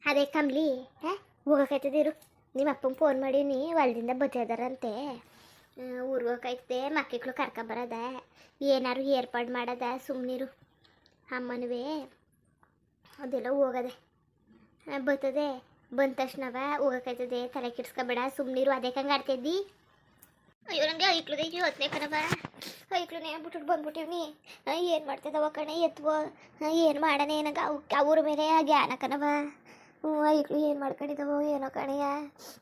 ಅದೇ ಕಂಬ್ಲಿ ಹೋಗಕೈತದಿರು. ನಿಮ್ಮ ಅಪ್ಪಂಗೆ ಫೋನ್ ಮಾಡೀನಿ, ಹೊಲ್ದಿಂದ ಬತ್ತಿದಾರಂತೆ. ಊರಿಗೆ ಹೋಗೈತೆ, ಮಕ್ಕಳು ಕರ್ಕೊಬರದ, ಏನಾರು ಏರ್ಪಾಡು ಮಾಡದ. ಸುಮ್ಮನಿರು, ಅಮ್ಮನವೇ ಅದೆಲ್ಲ ಹೋಗದೆ ಬರ್ತದೆ. ಬಂದ ತಕ್ಷಣವ ಹೋಗಕೈತದೆ, ತಲೆ ಕೆಡ್ಸ್ಕೊಬೇಡ, ಸುಮ್ಮನಿರು. ಅದೇ ಕಂಗೆ ಆಡ್ತಿದ್ದಿ. ಅಯ್ಯೋ ನನಗೆ ಐಕ್ಳದೆ ಯೋಚನೆ ಕಣವ. ಐಕ್ಳನೇ ಬಿಟ್ಟು ಬಂದ್ಬಿಟ್ಟಿವ್ನಿ. ಏನು ಮಾಡ್ತಿದ್ದವ ಕಣೆ ಎತ್ವೋ, ಏನು ಮಾಡನೆ ನನಗೆ ಅವ್ರ ಮೇಲೆ ಜ್ಞಾನ ಕಣವ. ಐಕ್ಳು ಏನು ಮಾಡ್ಕೊಂಡಿದ್ದವೋ ಏನೋ ಕಣೆಯ,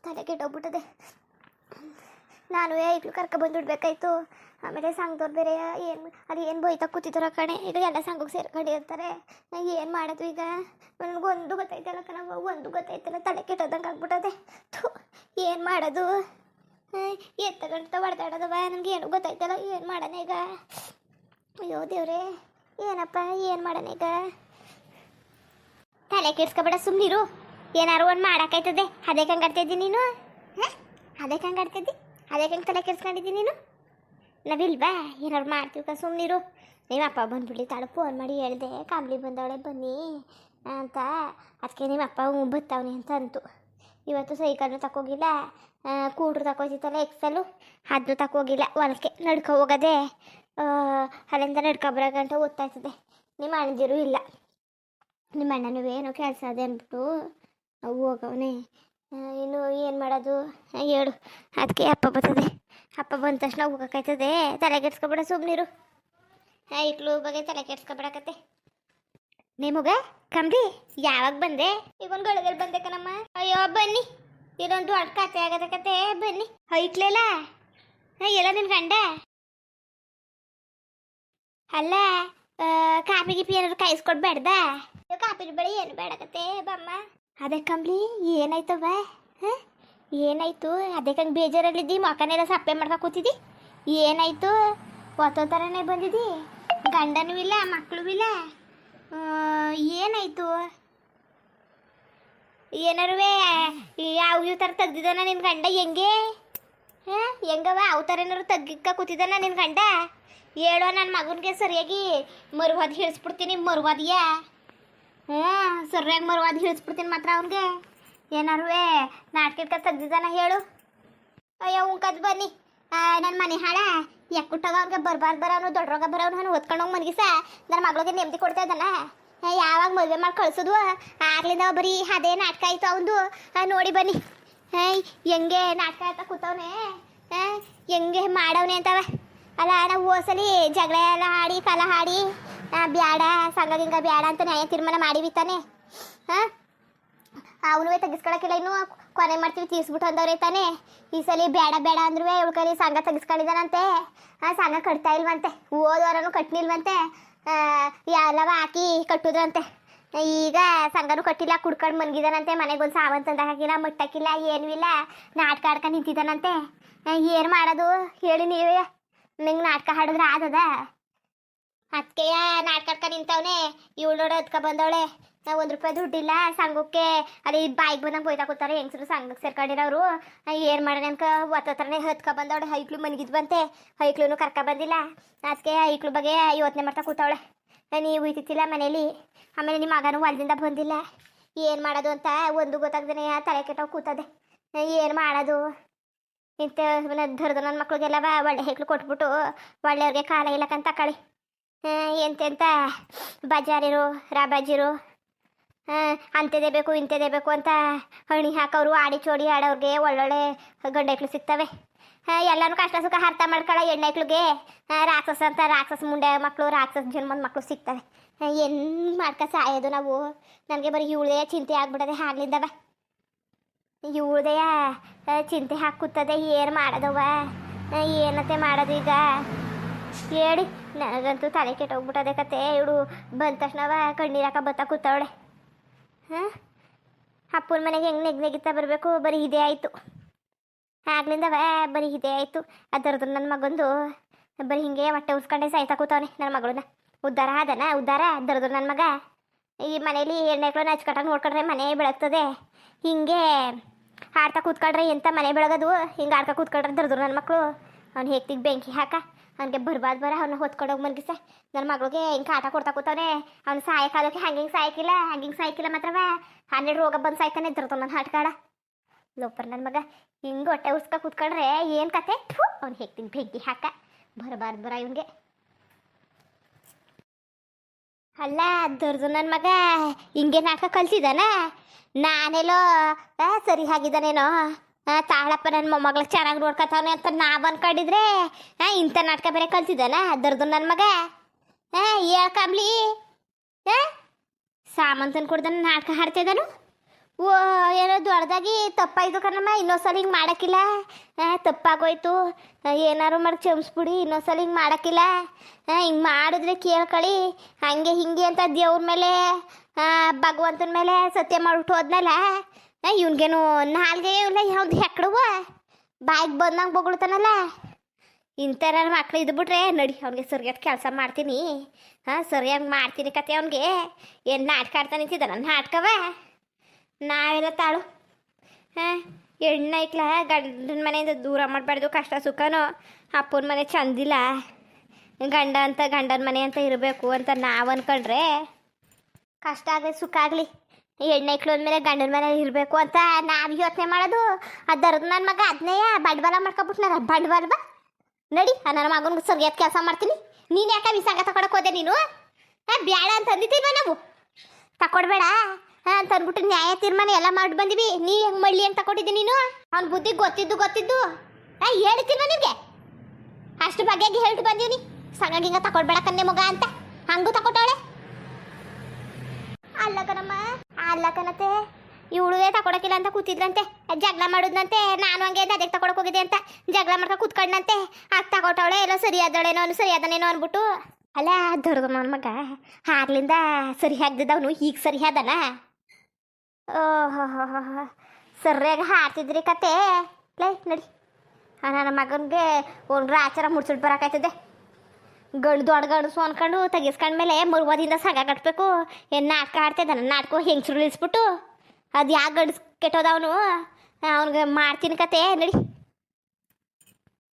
ತಲೆ ಕೆಟ್ಟೋಗ್ಬಿಟ್ಟದೆ. ನಾನು ಐಕ್ಳು ಕರ್ಕೊಬಂದುಬಿಡ್ಬೇಕಾಯ್ತು. ಆಮೇಲೆ ಸಂಘದವ್ರು ಬೇರೆ ಅದು ಏನು ಬೈತಾ ಕೂತಿದ್ದಾರ ಕಣೆ. ಈಗ ಎಲ್ಲ ಸಂಘಕ್ಕೆ ಸೇರ್ಕೊಂಡಿರ್ತಾರೆ. ಏನು ಮಾಡೋದು ಈಗ? ನನಗೊಂದು ಗೊತ್ತಾಯ್ತಲ್ಲ ಕಣವ, ಒಂದು ಗೊತ್ತಾಯ್ತಲ್ಲ. ತಲೆ ಕೆಟ್ಟೋದಂಗೆ ಆಗ್ಬಿಟ್ಟದೆ. ಏನು ಮಾಡೋದು? ಎತ್ತಗಂತ ಹೊಡೆದಾಡೋದವ. ನನಗೆ ಏನು ಗೊತ್ತಾಯ್ತಲ್ಲ, ಏನು ಮಾಡೋಣ ಈಗ? ಅಯ್ಯೋ ದೇವ್ರೆ, ಏನಪ್ಪ ಏನು ಮಾಡೋಣ ಈಗ? ತಲೆ ಕೆಡ್ಸ್ಕೊಬೇಡ, ಸುಮ್ಮನಿರು. ಏನಾರು ಒಂದು ಮಾಡೋಕ್ಕಾಯ್ತದೆ. ಅದೇ ಕಂಗೆ ಆಡ್ತಿದ್ದೀನಿ ನೀನು. ಅದೇ ಕಂಗೆ ಆಡ್ತಿದ್ದಿ, ಅದೇ ಕಂಗೆ ತಲೆ ಕೆಡ್ಸ್ಕೊಂಡಿದ್ದೀನಿ ನೀನು. ನಾವಿಲ್ವಾ ಏನಾರು ಮಾಡ್ತೀವಿ, ಸುಮ್ಮನಿರು. ನಿಮ್ಮ ಅಪ್ಪ ಬಂದ್ಬಿಡ್ಲಿ ತಾಳು, ಫೋನ್ ಮಾಡಿ ಹೇಳಿದೆ, ಕಾಂಬ್ಲಿ ಬಂದವಳೆ ಬನ್ನಿ ಅಂತ. ಅದಕ್ಕೆ ನಿಮ್ಮ ಅಪ್ಪ ಬತ್ತವನಿ ಅಂತ ಅಂತು. ಇವತ್ತು ಸೈಕಲ್ನು ತಕೋಗಿಲ್ಲ, ಕೂಡ್ರು ತಕೋತಿತ್ತಲ್ಲ ಎಕ್ಸಲು, ಅದನ್ನು ತಕೋಗಿಲ್ಲ. ಹೊಲಕ್ಕೆ ನಡ್ಕೊ ಹೋಗೋದೆ, ಅಲ್ಲಿಂದ ನಡ್ಕೊಬರಗಂಟ ಓದ್ತಾಯ್ತದೆ. ನಿಮ್ಮ ಅಣ್ಣದಿರು ಇಲ್ಲ, ನಿಮ್ಮ ಅಣ್ಣನೂ ಏನೋ ಕೆಲಸ ಅದೇ ಅಂದ್ಬಿಟ್ಟು ಹೋಗವನೇ. ಇನ್ನು ಏನು ಮಾಡೋದು ಹೇಳು? ಅದಕ್ಕೆ ಅಪ್ಪ ಬರ್ತದೆ. ಅಪ್ಪ ಬಂದ ತಕ್ಷಣ ಹೋಗೋಕ್ಕಾಯ್ತದೆ. ತಲೆ ಕೆಡ್ಸ್ಕೊಬೇಡ, ಸುಮ್ಮನಿರು. ಐಕ್ಳು ಬಗ್ಗೆ ತಲೆ ಕೆಡ್ಸ್ಕೊಬೇಡಕತ್ತೆ. ನಿಮಗ ಕಂಬ್ಲಿ ಯಾವಾಗ ಬಂದೆ? ಈಗ ಒಂದು ಗಳದಲ್ಲಿ ಬಂದೆ ಕಣಮ್ಮ. ಅಯ್ಯೋ ಬನ್ನಿ, ಇದೊಂದು ದೊಡ್ಡ ಕತೆ ಆಗದಕತ್ತೆ. ಬನ್ನಿ. ಐಕ್ಲೆಲ್ಲ ಎಲ್ಲ ನಿನ್ ಗಂಡ ಅಲ್ಲ. ಕಾಪಿ ಗಿಪಿ ಏನಾದ್ರು ಕಾಯಿಸ್ಕೊಡ್ಬೇಡ್ದ? ಕಾಪಿ ಬೇಡ, ಏನು ಬೇಡಕತ್ತೆ ಬಮ್ಮ. ಅದೇ ಕಂಬ್ಲಿ ಏನಾಯ್ತವ? ಏನಾಯ್ತು? ಅದೇ ಕಂಗೆ ಬೇಜಾರಲ್ಲಿದ್ದಿ, ಮೊಕ್ಕನೆಲ್ಲ ಸಪ್ಪೆ ಮಾಡ್ಕೊ ಕೂತಿದ್ದಿ. ಏನಾಯ್ತು? ಒತ್ತೋ ಥರನೇ ಬಂದಿದ್ದಿ, ಗಂಡನೂ ಇಲ್ಲ ಮಕ್ಕಳು ಇಲ್ಲ. ಏನಾಯ್ತು? ಏನಾರು ಯಾವ ಥರ ತೆಗ್ದಿದ್ದಾನ ನಿನ್ನ ಗಂಡ? ಹೆಂಗೆ ಹೆಂಗವ? ಅವ ಥರ ಏನಾರು ತೆಗ್ಗಿಕ್ಕ ಕೂತಿದ್ದಾನ ನಿನ್ನ ಗಂಡ? ಹೇಳೋ, ನನ್ನ ಮಗನಿಗೆ ಸರಿಯಾಗಿ ಮರುವಾದ ಹಿಡಿಸ್ಬಿಡ್ತೀನಿ. ಮರುವಾದಿಯ ಸರಿಯಾಗಿ ಮರುವಾದ ಹಿಡಿಸ್ಬಿಡ್ತೀನಿ ಮಾತ್ರ ಅವನಿಗೆ. ಏನಾರು ನಾಟಕ ತೆಗ್ದಿದ್ದಾನ ಹೇಳು. ಅಯ್ಯೋ ಉಂಕದ್ ಬನ್ನಿ. ನನ್ನ ಮನೆ ಹಾಳ ಎಕ್ಕುಟ್ಟಾಗ ಅವ್ನಿಗೆ ಬರಬಾರ್ದು ದೊಡ್ಡರೋಗ ಬರೋನು ನಾನು ಓದ್ಕೊಂಡೋಗಿ ಮನಗಿಸ ನನ್ನ ಮಗಳಿಗೆ ನೆಮ್ಮದಿ ಕೊಡ್ತಾ ಇದ್ದಾನ. ಯಾವಾಗ ಮದುವೆ ಮಾಡಿ ಕಳ್ಸೋದು ಆಗ್ಲಿಂದ ಬರೀ ಅದೇ ನಾಟಕ ಆಯಿತು ಅವನು. ನೋಡಿ ಬನ್ನಿ ಹೆಂಗೆ ನಾಟಕ ಆಯ್ತಾ ಕೂತವನೆ, ಹೆಂಗೆ ಮಾಡವನೆ ಅಂತವ. ಅಲ್ಲ ನಾವು ಹೋಸಲಿ ಜಗಳ ಎಲ್ಲ ಆಡಿ ಕಲ ಹಾಡಿ ಬ್ಯಾಡ ಸಂಘ ಗಿಂಗ ಬ್ಯಾಡ ಅಂತ ನ್ಯಾಯ ತೀರ್ಮಾನ ಮಾಡಿವಿ ತಾನೆ. ಅವನು ತೆಗಿಸ್ಕೊಳಕ್ಕಿಲ್ಲ, ಇನ್ನು ಕೊನೆ ಮಾಡ್ತೀವಿ ತೀರ್ಸ್ಬಿಟ್ಟು ಅಂದವ್ರೆ ತಾನೆ. ಈ ಸಲ ಬೇಡ ಬೇಡ ಅಂದ್ರೂ ಉಳ್ಕಲಿ ಸಂಘ ತೆಗಿಸ್ಕೊಂಡಿದ್ದಾನಂತೆ. ಸಂಘ ಕಟ್ತಾ ಇಲ್ವಂತೆ, ಓದೋರನು ಕಟ್ನಿಲ್ವಂತೆ, ಎಲ್ಲವ ಹಾಕಿ ಕಟ್ಟುದ್ರಂತೆ. ಈಗ ಸಂಘನೂ ಕಟ್ಟಿಲ್ಲ, ಕುಡ್ಕೊಂಡು ಮನ್ಗಿದಾನಂತೆ. ಮನೆಗೊಂದು ಸಾಮಾನು ತಂದು ಹಾಕಿಲ್ಲ, ಮಟ್ಟಕ್ಕಿಲ್ಲ, ಏನೂ ಇಲ್ಲ. ನಾಟಕ ಆಡ್ಕೊಂಡು ನಿಂತಿದ್ದಾನಂತೆ. ಏನು ಮಾಡೋದು ಹೇಳಿ ನೀವೇ? ನಿಂಗೆ ನಾಟಕ ಹಾಡಿದ್ರೆ ಆದದ? ಅದಕ್ಕೆ ನಾಟಕ ಆಡ್ಕೊಂಡು ನಿಂತವನೆ. ಇವಳು ನೋಡು ಹತ್ಕೊ ಬಂದವಳೆ. ಒಂದು ರೂಪಾಯಿ ದುಡ್ಡಿಲ್ಲ ಸಂಘಕ್ಕೆ. ಅಲ್ಲಿ ಬಾಯಿಗೆ ಬಂದಂಗೆ ಬೋಯ್ತಾ ಕೂತಾರೆ ಹೆಂಗಸರು ಸಂಘಕ್ಕೆ ಸೇರ್ಕೊಂಡಿರೋರು. ಏನು ಮಾಡೋಣ ಅನ್ಕ ಒತ್ತ ಥರನೇ ಹತ್ಕೊ ಬಂದವಳೆ. ಐಕ್ಳು ಮನಗಿದ್ವಂತೆ, ಐಕ್ಳು ಕರ್ಕ ಬಂದಿಲ್ಲ. ಅದಕ್ಕೆ ಐಕ್ಳು ಬಗ್ಗೆ ಯೋಚನೆ ಮಾಡ್ತಾ ಕೂತವಳೆ. ನೀವು ಇತ್ತಿಲ್ಲ ಮನೇಲಿ. ಆಮೇಲೆ ನಿಮ್ಮ ಮಗನೂ ಹೊಲದಿಂದ ಬಂದಿಲ್ಲ. ಏನು ಮಾಡೋದು ಅಂತ ಒಂದು ಗೊತ್ತಾಗ್ದೇ ತಲೆ ಕೆಟ್ಟೋಗಿ ಕೂತದೆ. ಏನು ಮಾಡೋದು ಇಂಥ ಧರ್ದು ನನ್ನ ಮಕ್ಳಿಗೆಲ್ಲವ ಒಳ್ಳೆ ಹೆಕ್ಳು ಕೊಟ್ಬಿಟ್ಟು ಒಳ್ಳೆಯವ್ರಿಗೆ ಕಾಲ ಇಲ್ಲಕ್ಕಂತ ತಕೊಳ್ಳಿ. ಎಂತೆಂಥ ಬಜಾರಿರು ರಾಬಾಜಿರು ಅಂಥದ್ದೇ ಬೇಕು ಇಂಥದ್ದೇ ಬೇಕು ಅಂತ ಹಣಿ ಹಾಕೋರು. ಆಡಿ ಚೋಡಿ ಆಡೋರಿಗೆ ಒಳ್ಳೊಳ್ಳೆ ಗಂಡೆಕ್ಳು ಸಿಗ್ತವೆ. ಎಲ್ಲನೂ ಕಷ್ಟ ಸುಖ ಅರ್ಥ ಮಾಡ್ಕೊಳ್ಳೋ ಹೆಣ್ಣೈಕ್ಳಿಗೆ ರಾಕ್ಷಸ ಅಂತ ರಾಕ್ಷಸ ಮುಂಡೆ ಮಕ್ಕಳು, ರಾಕ್ಷಸ ಜನ್ಮದ ಮಕ್ಕಳು ಸಿಗ್ತವೆ. ಏನು ಮಾಡ್ಕ ಸಾಯೋದು ನಾವು? ನನಗೆ ಬರೀ ಇವಳದೇ ಚಿಂತೆ ಆಗ್ಬಿಡದೆ ಆಗ್ಲಿಂದವ. ಇವಳದೇ ಚಿಂತೆ ಹಾಕುತ್ತದೆ. ಏನು ಮಾಡೋದವ? ಏನತ್ತೆ ಮಾಡೋದು ಈಗ ಹೇಳಿ? ನನಗಂತೂ ತಲೆ ಕೆಟ್ಟೋಗ್ಬಿಟ್ಟದೆ ಕತೆ. ಇವಳು ಬಂದ ತಕ್ಷಣವ ಕಣ್ಣೀರಾಕ ಬತ್ತಾ ಕೂತವಳೆ. ಅಪ್ಪನ ಮನೆಗೆ ಹೆಂಗೆ ನೆಗ್ತಾ ಬರಬೇಕು, ಬರೀ ಇದೇ ಆಯಿತು. ಆಗ್ಲಿಂದವ ಬರೀ ಇದೇ ಆಯಿತು. ಅದರದ್ದು ನನ್ನ ಮಗಂದು ಬರೀ ಹಿಂಗೆ ಹೊಟ್ಟೆ ಉಸ್ಕೊಂಡೆ ಸಾಯ್ತಾ ಕೂತವನೆ. ನನ್ನ ಮಗಳನ್ನ ಉದ್ಧಾರ ಆದನ? ಉದ್ಧಾರ ಅದರದ್ದು ನನ್ನ ಮಗ. ಈ ಮನೇಲಿ ಹೆಣ್ಣೆಕ್ಳನ್ನ ಹಚ್ಕಟ್ಟಾಗ ನೋಡ್ಕೊಂಡ್ರೆ ಮನೆ ಬೆಳಗ್ತದೆ. ಹಿಂಗೆ ಆಡ್ತಾ ಕೂತ್ಕೊಂಡ್ರೆ ಎಂಥ ಮನೆ ಬೆಳಗೋದು? ಹಿಂಗೆ ಆಡ್ತಾ ಕೂತ್ಕೊಂಡ್ರೆ ದರ್ದ್ರು ನನ್ನ ಮಕ್ಕಳು. ಅವ್ನು ಹೇಗ್ತಿಗೆ ಬೆಂಕಿ ಹಾಕ ಅವನಿಗೆ ಬರ್ಬಾರ್ದು ಬರ ಅವನ್ನ ಹೊತ್ಕೊಂಡೋಗಿ ಮನ್ಗಿಸ ನನ್ನ ಮಗಳಿಗೆ ಹಿಂಗೆ ಆಟ ಕೊಡ್ತಾ ಕೂತವನೆ ಅವ್ನು ಸಾಯಕಾಲಕ್ಕೆ ಹಂಗಿಂಗೆ ಸಾಯ್ಕಿಲ್ಲ ಮಾತ್ರವ 12 ರೋಗ ಬಂದು ಸಾಯ್ತಾನೆ ಇದ್ರತ ನನ್ನ ಹಾಟ್ಕಾಡ ಲೋಪರ್ ನನ್ನ ಮಗ ಹಿಂಗೆ ಹೊಟ್ಟೆ ಉರ್ಸ್ಕ ಕೂತ್ಕೊಂಡ್ರೆ ಏನು ಕತೆ ಅವ್ನು ಹೇಗ್ತೀನಿ ಬೆಂಕಿ ಹಾಕ ಬರಬಾರ್ದು ಬರ ಇವನಿಗೆ ಅಲ್ಲ ದೊಡ್ದು ನನ್ನ ಮಗ ಹಿಂಗೆ ನಾಟಕ ಕಲ್ತಿದ್ದಾನ ನಾನೆಲ್ಲೋ ಸರಿ ಆಗಿದ್ದಾನೇನೋ ತಾಳಪ್ಪ ನನ್ನ ಮೊಮ್ಮಗಳಿಗೆ ಚೆನ್ನಾಗಿ ನೋಡ್ಕೊತಾವನೆ ಅಂತ ನಾವು ಅನ್ಕೊಂಡಿದ್ರೆ ಇಂಥ ನಾಟಕ ಬೇರೆ ಕಲ್ತಿದ್ದಾನ ದೊಡ್ದು ನನ್ನ ಮಗ ಹೇಳ್ಕಂಬ್ಲಿ ಸಾಮಂತನ ಕೊಡ್ದಾನ ನಾಟಕ ಹಾಡ್ತಿದ್ದಾನು ಓ ಏನೋ ದೊಡ್ಡದಾಗಿ ತಪ್ಪಾಯ್ತು ಕಣಮ್ಮ ಇನ್ನೊಂದ್ಸಲ ಹಿಂಗೆ ಮಾಡೋಕ್ಕಿಲ್ಲ ತಪ್ಪಾಗೋಯ್ತು ಏನಾರು ಮಾಡಿ ಕ್ಷಮಿಸ್ಬಿಡಿ ಇನ್ನೊಂದ್ಸಲ ಹಿಂಗೆ ಮಾಡೋಕ್ಕಿಲ್ಲ ಹಿಂಗೆ ಮಾಡಿದ್ರೆ ಕೇಳ್ಕೊಳ್ಳಿ ಹಂಗೆ ಹಿಂಗೆ ಅಂತ ದೇವ್ರ ಮೇಲೆ ಭಗವಂತನ ಮೇಲೆ ಸತ್ಯ ಮಾಡಿಬಿಟ್ಟು ಹೋದ್ಮೇಲೆ ಇವ್ನಿಗೇನು ನಾಲ್ಗೆ ಇಲ್ಲ ಯಾವ್ದು ಹೆಕ್ಕಡುವ ಬಾಯಿಗೆ ಬಂದಂಗೆ ಬೊಗಳ್ತಾನಲ್ಲ ಇಂಥರ ಮಕ್ಳು ಇದ್ಬಿಟ್ರೆ ನಡಿ ಅವ್ನಿಗೆ ಸರಿಯಾದ ಕೆಲಸ ಮಾಡ್ತೀನಿ ಸರಿಯಾಗಿ ಮಾಡ್ತೀನಿ ಕತೆ ಅವ್ನಿಗೆ ಏನು ನಾಟಕ ಆಡ್ತಾ ನಿಂತಿದ್ದ ನನ್ನ ನಾಟಕವ ನಾವೆಲ್ಲ ತಾಳು ಹೆಣ್ಣೈಕ್ಲ ಗಂಡನ ಮನೆಯಿಂದ ದೂರ ಮಾಡಬಾರ್ದು ಕಷ್ಟ ಸುಖನೋ ಅಪ್ಪನ ಮನೆ ಚಂದಿಲ್ಲ ಗಂಡನ ಮನೆ ಅಂತ ಇರಬೇಕು ಅಂತ ನಾವು ಅನ್ಕೊಂಡ್ರೆ ಕಷ್ಟ ಆಗಲಿ ಸುಖ ಆಗಲಿ ಹೆಣ್ಣೈಕ್ಳು ಅಂದಮೇಲೆ ಗಂಡನ ಮನೆ ಇರಬೇಕು ಅಂತ ನಾವು ಯೋಚನೆ ಮಾಡೋದು ಅದರದು ನನ್ನ ಮಗ ಅದನ್ನೇ ಬಂಡವಾಳ ಮಾಡ್ಕೊಬಿಟ್ನಾರ ಬಂಡವಾಳ ಬಾ ನಡಿ ನನ್ನ ಮಗನಿಗೆ ಸರಿಯಾದ ಕೆಲಸ ಮಾಡ್ತೀನಿ ನೀನು ಯಾಕೆ ವಿಸಾಗ ತಗೊಳಕ್ ಹೋದೆ ನೀನು ಬ್ಯಾಡ ಅಂತ ಅಂದಿದ್ದೀವ ನಾವು ತಕೊಡ್ಬೇಡ ಅಂತ ಅಂದ್ಬಿಟ್ಟು ನ್ಯಾಯ ತೀರ್ಮಾನ ಎಲ್ಲ ಮಾಡಿ ಬಂದಿವಿ ನೀ ಹೆಂಗೆ ಮಳ್ಳಿ ಅಂತ ತಕೊಟ್ಟಿದ್ದಿ ನೀನು ಅವ್ನ ಬುದ್ಧಿ ಗೊತ್ತಿದ್ದು ಹೇಳ್ತಿಲ್ವ ನಿಮಗೆ ಅಷ್ಟು ಬಗೆಯಾಗಿ ಹೇಳ್ತು ಬಂದೀವಿ ಸಂಗಂಗಿಂಗ ತಕೊಡ್ಬೇಡ ಕನ್ನೆ ಮಗ ಅಂತ ಹಂಗೂ ತಕೊಟ್ಟವಳೆ ಅಲ್ಲ ಕಣತೆ ಇವಳುವೇ ತಕೊಡಕಿಲ್ಲ ಅಂತ ಕೂತಿದ್ರಂತೆ ಜಗಳ ಮಾಡುದಂತೆ ನಾನು ಹಂಗೆ ಅದಕ್ಕೆ ತಕೊಡಕ್ ಹೋಗಿದ್ದೆ ಅಂತ ಜಗಳ ಮಾಡ್ಕೊ ಕೂತ್ಕೊಂಡಂತೆ ಆಗ ತಗೊಟ್ಟವಳೆ ಎಲ್ಲ ಸರಿಯಾದಳೇನೋ ಸರಿಯಾದನೇನೋ ಅಂದ್ಬಿಟ್ಟು ಅಲ್ಲ ದೊಡ್ಡ ನನ್ನ ಮಗ ಆಗ್ಲಿಂದ ಸರಿ ಆಗ್ದಿದ್ದವನು ಈಗ ಸರಿ ಆದನ ಓಹೋ ಸರಿಯಾಗಿ ಹಾಡ್ತಿದ್ರಿ ಕತೆ ಲೈ ನಡಿ ನನ್ನ ಮಗನಿಗೆ ಒಂದು ಆಚಾರ ಮುಡ್ಸಿಟ್ಟು ಬರೋಕಾಯ್ತದೆ ದೊಡ್ಡ ಗಂಡಸು ಅನ್ಕೊಂಡು ತೆಗಿಸ್ಕೊಂಡ್ಮೇಲೆ ಮುರುವದಿಂದ ಸಗ ಕಟ್ಟಬೇಕು ಏನು ನಾಟಕ ಆಡ್ತಿದ್ದ ನನ್ನ ನಾಟಕ ಹೆಂಗ್ಸ್ರು ಇಳಿಸ್ಬಿಟ್ಟು ಅದು ಯಾವ ಗಂಡಸ್ ಕೆಟ್ಟೋದ ಅವನು ಅವ್ನಿಗೆ ಮಾಡ್ತೀನಿ ಕತೆ ನಡಿ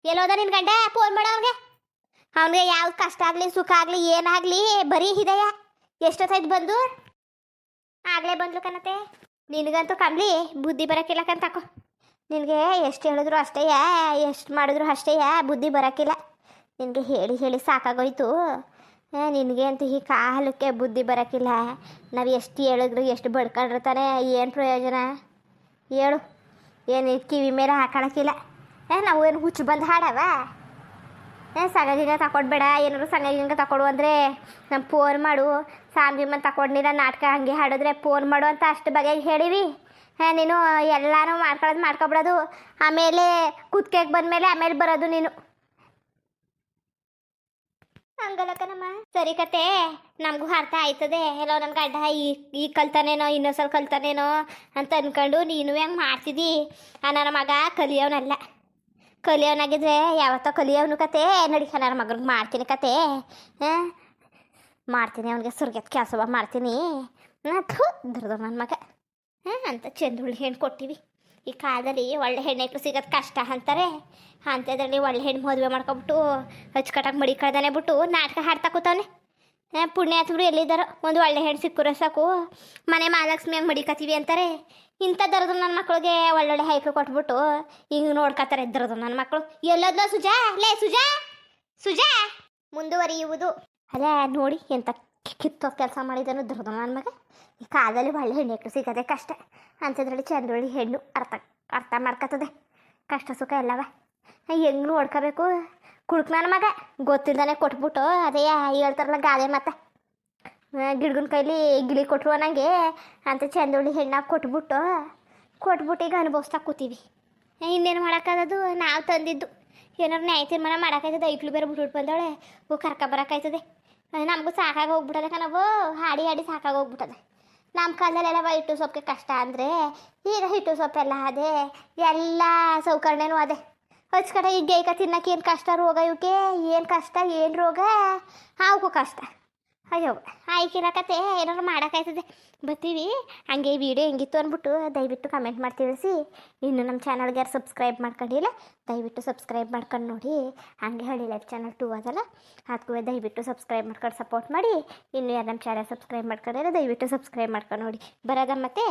ಎಲ್ಲೋದ ನಿನ್ನ ಗಂಡ ಫೋನ್ ಮಾಡ ಅವನಿಗೆ ಯಾವ್ದು ಕಷ್ಟ ಆಗಲಿ ಸುಖ ಆಗಲಿ ಏನಾಗಲಿ ಬರೀ ಹಿದಯ ಎಷ್ಟೊತ್ತಾಯ್ತು ಬಂದು ಆಗಲೇ ಬಂದ್ಲು ಕಣತೆ ನಿನಗಂತೂ ಕಮ್ಲಿ ಬುದ್ಧಿ ಬರೋಕ್ಕಿಲ್ಲ ಕಂತಕೋ ನಿನಗೆ ಎಷ್ಟು ಹೇಳಿದ್ರು ಅಷ್ಟೇ ಎಷ್ಟು ಮಾಡಿದ್ರು ಅಷ್ಟೇ ಬುದ್ಧಿ ಬರೋಕ್ಕಿಲ್ಲ ನಿನಗೆ ಹೇಳಿ ಸಾಕಾಗೋಯ್ತು ನಿನಗೆ ಅಂತೂ ಈ ಕಾಲಕ್ಕೆ ಬುದ್ಧಿ ಬರೋಕ್ಕಿಲ್ಲ ನಾವು ಎಷ್ಟು ಹೇಳಿದ್ರು ಎಷ್ಟು ಬಡ್ಕೊಂಡಿರ್ತಾನೆ ಏನು ಪ್ರಯೋಜನ ಹೇಳು ಏನು ಕಿವಿ ಮೇಲೆ ಹಾಕೊಳಕ್ಕಿಲ್ಲ ನಾವು ಏನು ಹುಚ್ಚು ಬಂದು ಹಾಡವ ಸಂಗಗಿಂಗ ತಕೊಡ್ಬೇಡ ಏನಾದ್ರು ಸಂಗಗಿಂಗ ತಕೊಡು ಅಂದರೆ ನಮ್ಮ ಫೋನ್ ಮಾಡು ಸಾಂಗಿಮ್ಮ ತಕೊಡ್ನಿಲ್ಲ ನಾಟಕ ಹಂಗೆ ಹಾಡಿದ್ರೆ ಫೋನ್ ಮಾಡು ಅಂತ ಅಷ್ಟು ಬಗೆಯಾಗಿ ಹೇಳಿವಿ ನೀನು ಎಲ್ಲನೂ ಮಾಡ್ಕೊಬಿಡೋದು ಆಮೇಲೆ ಕುತ್ಕೆಗೆ ಬಂದಮೇಲೆ ಆಮೇಲೆ ಬರೋದು ನೀನು ಹಂಗಲ್ಲಕ್ಕನಮ್ಮ ಸರಿ ಕತೆ ನಮಗೂ ಅರ್ಥ ಆಯ್ತದೆ ಎಲ್ಲೋ ನನ್ನ ಗಡ್ಡ ಈಗ ಕಲ್ತಾನೇನೋ ಇನ್ನೊಂದ್ಸಲ ಕಲ್ತಾನೇನೋ ಅಂತ ಅಂದ್ಕೊಂಡು ನೀನು ಹೆಂಗೆ ಮಾಡ್ತಿದ್ದಿ ನನ್ನ ಮಗ ಕಲಿಯೋನಾಗಿದ್ರೆ ಯಾವತ್ತೋ ಕಲಿಯೋನು ಕತೆ ನಡಿ ನನ್ನ ಮಗನಿಗೆ ಮಾಡ್ತೀನಿ ಕತೆ ಮಾಡ್ತೀನಿ ಅವನಿಗೆ ಸುರ್ಗೆತ್ ಕೆಲಸ ಮಾಡ್ತೀನಿ ದುರ್ದು ನನ್ನ ಮಗ ಅಂತ ಚಂದುಳ್ಳಿ ಹೆಣ್ಣು ಕೊಟ್ಟಿವಿ ಈ ಕಾಲದಲ್ಲಿ ಒಳ್ಳೆ ಹೆಣ್ಣೈಕ್ಳು ಸಿಗೋದು ಕಷ್ಟ ಅಂತಾರೆ ಅಂಥದ್ರಲ್ಲಿ ಒಳ್ಳೆ ಹೆಣ್ಣು ಮದುವೆ ಮಾಡ್ಕೊಬಿಟ್ಟು ಹಚ್ಕಟ್ಟಾಗಿ ಮಡಿ ಕಳ್ದಾನೆ ಬಿಟ್ಟು ನಾಟಕ ಹಾಡ್ತಾ ಕೂತವನೆ ಪುಣ್ಯಾತ್ಮರು ಎಲ್ಲಿದ್ದಾರೋ ಒಂದು ಒಳ್ಳೆ ಹೆಣ್ಣು ಸಿಕ್ಕುರ ಸಾಕು ಮನೆ ಮಹಾಲಕ್ಷ್ಮಿ ಹಂಗೆ ಮಡಿಕತ್ತೀವಿ ಅಂತಾರೆ ಇಂಥ ದರದು ನನ್ನ ಮಕ್ಕಳಿಗೆ ಒಳ್ಳೊಳ್ಳೆ ಹೈಕ್ಳು ಕೊಟ್ಬಿಟ್ಟು ಹಿಂಗೆ ನೋಡ್ಕೊತಾರೆ ದರದು ನನ್ನ ಮಕ್ಕಳು ಎಲ್ಲೋದ್ನೋ ಸುಜಾ ಮುಂದುವರಿಯುವುದು ಅಲ್ಲ ನೋಡಿ ಎಂಥ ಕಿತ್ತೋ ಕೆಲಸ ಮಾಡಿದನು ದರದು ನನ್ನ ಮಗ ಈ ಕಾಲದಲ್ಲಿ ಒಳ್ಳೆ ಹೆಣ್ಣು ಸಿಗೋದೇ ಕಷ್ಟ ಅಂಥದ್ರಲ್ಲಿ ಚಂದ್ರೊಳ್ಳಿ ಹೆಣ್ಣು ಅರ್ಥ ಮಾಡ್ಕೊತದೆ ಕಷ್ಟ ಸುಖ ಎಲ್ಲವ ಹೆಂಗೆ ನೋಡ್ಕೋಬೇಕು ಕುಡ್ಕ ನನ್ನ ಮಗ ಗೊತ್ತಿದ್ದಾನೆ ಕೊಟ್ಬಿಟ್ಟು ಅದೇ ಹೇಳ್ತಾರಲ್ಲ ಗಾದೆ ಮತ್ತೆ ಗಿಡ್ಗನ ಕೈಲಿ ಗಿಳಿ ಕೊಟ್ಟರು ಅನ್ನಂಗೆ ಅಂತ ಚಂದೊಳ್ಳಿ ಹೆಣ್ಣಾಗಿ ಕೊಟ್ಬಿಟ್ಟು ಈಗ ಅನುಭವಿಸ್ತಾ ಕೂತೀವಿ ಇನ್ನೇನು ಮಾಡೋಕ್ಕಾಗದು ನಾವು ತಂದಿದ್ದು ಏನಾರು ನ್ಯಾಯ ತೀರ್ಮಾನ ಮಾಡೋಕ್ಕಾಯ್ತದೆ ಐಕ್ಳು ಬೇರೆ ಬಿಟ್ಬಿಟ್ಟು ಬಂದವಳೆ ಕರ್ಕೊಬರೋಕ್ಕಾಯ್ತದೆ ನಮಗೂ ಸಾಕಾಗಿ ಹೋಗ್ಬಿಟ್ಟದೆ ನಾವು ಹಾಡಿ ಸಾಕಾಗಿ ಹೋಗ್ಬಿಟ್ಟದೆ ನಮ್ಮ ಕಾಲದಲ್ಲೆಲ್ಲ ಹಿಟ್ಟು ಸೊಪ್ಪಿಗೆ ಕಷ್ಟ ಅಂದರೆ ಈಗ ಹಿಟ್ಟು ಸೊಪ್ಪೆಲ್ಲ ಅದೇ ಎಲ್ಲ ಸೌಕರ್ಯನೂ ಅದೇ ಹಚ್ಕಡೆ ಈಗ ಗೈಕ ತಿನ್ನಕ್ಕೆ ಏನು ಕಷ್ಟ ರೋಗ ಇವಕ್ಕೆ ಏನು ಕಷ್ಟ ಏನು ರೋಗ ಅವಕ್ಕೂ ಕಷ್ಟ ಅಯ್ಯೋ ಆಯ್ಕಿಲ್ಲ ಕತೆ ಏನಾದ್ರು ಮಾಡೋಕ್ಕಾಯ್ತದೆ ಬರ್ತೀವಿ. ಹಂಗೆ ಈ ವಿಡಿಯೋ ಹೆಂಗಿತ್ತು ಅಂದ್ಬಿಟ್ಟು ದಯವಿಟ್ಟು ಕಮೆಂಟ್ ಮಾಡಿ ತಿಳಿಸಿ. ಇನ್ನು ನಮ್ಮ ಚಾನಲ್ಗೆ ಯಾರು ಸಬ್ಸ್ಕ್ರೈಬ್ ಮಾಡ್ಕೊಂಡಿಲ್ಲ ದಯವಿಟ್ಟು ಸಬ್ಸ್ಕ್ರೈಬ್ ಮಾಡ್ಕೊಂಡು ನೋಡಿ. ಹಾಗೆ ಹಳ್ಳಿ ಲೈಫ್ ಚಾನಲ್ 2 ಅದಲ್ಲ ಅದಕ್ಕೂ ದಯವಿಟ್ಟು ಸಬ್ಸ್ಕ್ರೈಬ್ ಮಾಡ್ಕೊಂಡು ಸಪೋರ್ಟ್ ಮಾಡಿ. ಇನ್ನು ಯಾರು ನಮ್ಮ ಚಾನಲ್ ಸಬ್ಸ್ಕ್ರೈಬ್ ಮಾಡ್ಕೊಂಡಿಲ್ಲ ದಯವಿಟ್ಟು ಸಬ್ಸ್ಕ್ರೈಬ್ ಮಾಡ್ಕೊಂಡು ನೋಡಿ. ಬರೋದ ಮತ್ತೆ